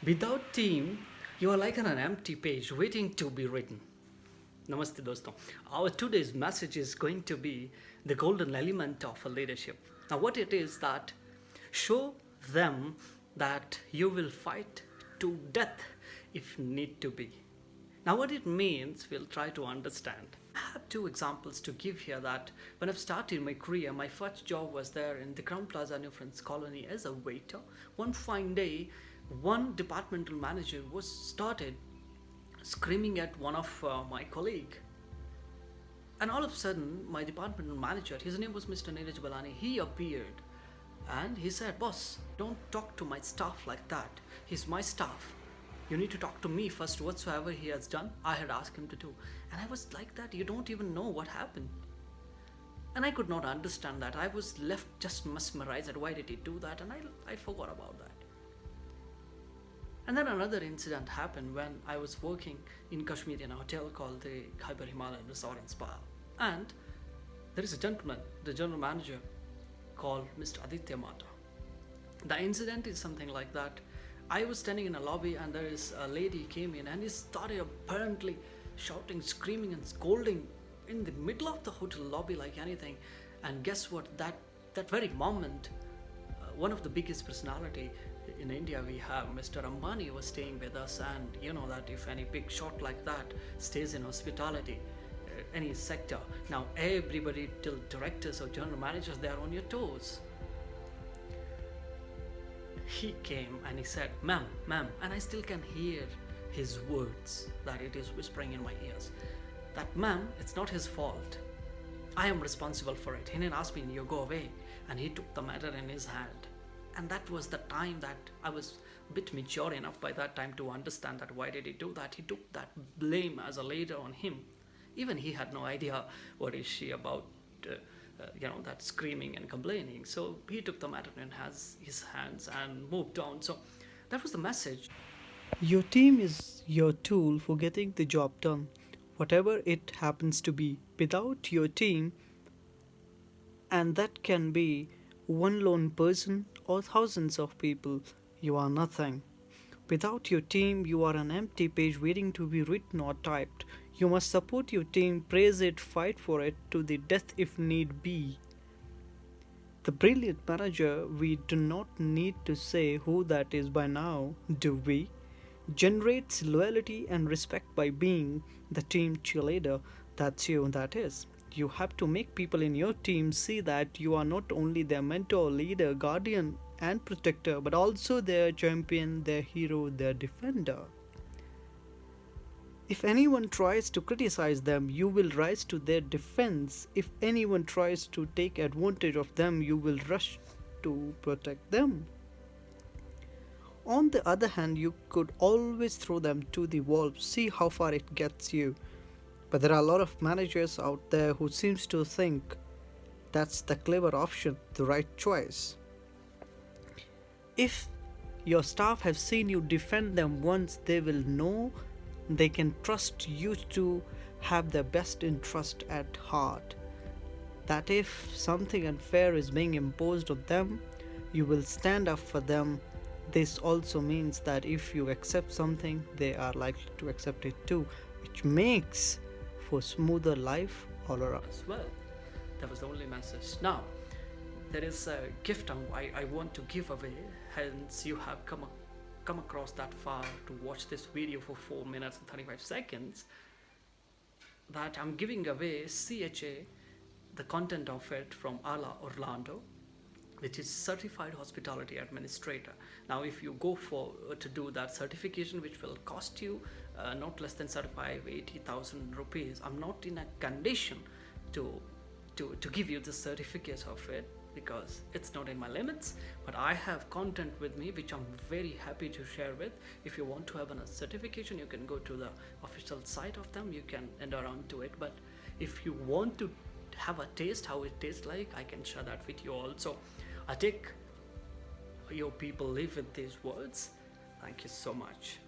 Without team, you are like on an empty page waiting to be written. Namaste, dosto. Our today's message is going to be the golden element of a leadership. Now, what it is that show them that you will fight to death if need to be. Now, what it means, we'll try to understand. I have two examples to give here that when I've started my career, my first job was there in the Crown Plaza New Friends Colony as a waiter. One fine day, one departmental manager was started screaming at one of my colleague. And all of a sudden, my departmental manager, his name was Mr. Neeraj Balani, he appeared and he said, "Boss, don't talk to my staff like that. He's my staff. You need to talk to me first, whatsoever he has done, I had asked him to do." And I was like that, you don't even know what happened. And I could not understand that. I was left just mesmerized at why did he do that, and I forgot about that. And then another incident happened when I was working in Kashmir in a hotel called the Khyber Himalayan Resort and Spa. And there is a gentleman, the general manager, called Mr. Aditya Mata. The incident is something like that. I was standing in a lobby and there is a lady came in and he started apparently shouting, screaming and scolding in the middle of the hotel lobby like anything. And guess what? That very moment, one of the biggest personality in India we have, Mr. Ambani, was staying with us, and you know that if any big shot like that stays in hospitality, any sector, now everybody till directors or general managers, they are on your toes. He came and he said, ma'am, and I still can hear his words that it is whispering in my ears. That, "Ma'am, it's not his fault. I am responsible for it. He didn't ask me, you go away." And he took the matter in his hand. And that was the time that I was a bit mature enough by that time to understand that why did he do that. He took that blame as a leader on him. Even he had no idea what is she about, that screaming and complaining. So he took the matter in his hands and moved on. So that was the message. Your team is your tool for getting the job done, whatever it happens to be. Without your team, and that can be one lone person or thousands of people, you are nothing. Without your team, you are an empty page waiting to be written or typed. You must support your team, praise it, fight for it to the death if need be. The brilliant manager, we do not need to say who that is by now, do we? Generates loyalty and respect by being the team cheerleader. That's you, that is. You have to make people in your team see that you are not only their mentor, leader, guardian, and protector, but also their champion, their hero, their defender. If anyone tries to criticize them, you will rise to their defense. If anyone tries to take advantage of them, you will rush to protect them. On the other hand, you could always throw them to the wall, see how far it gets you. But there are a lot of managers out there who seems to think that's the clever option, the right choice. If your staff have seen you defend them once, they will know they can trust you to have their best interest at heart. That if something unfair is being imposed on them, you will stand up for them. This also means that if you accept something, they are likely to accept it too, which makes for smoother life all around as well. That was the only message. Now, there is a gift I want to give away, hence you have come across that far to watch this video for 4 minutes and 35 seconds, that I'm giving away CHA, the content of it from Ala Orlando, which is Certified Hospitality Administrator. Now, if you go for to do that certification, which will cost you not less than 80,000 rupees, I'm not in a condition to give you the certificate of it because it's not in my limits, but I have content with me which I'm very happy to share with. If you want to have a certification, you can go to the official site of them, you can enter onto it. But if you want to have a taste how it tastes like, I can share that with you also. I take your people live with these words. Thank you so much.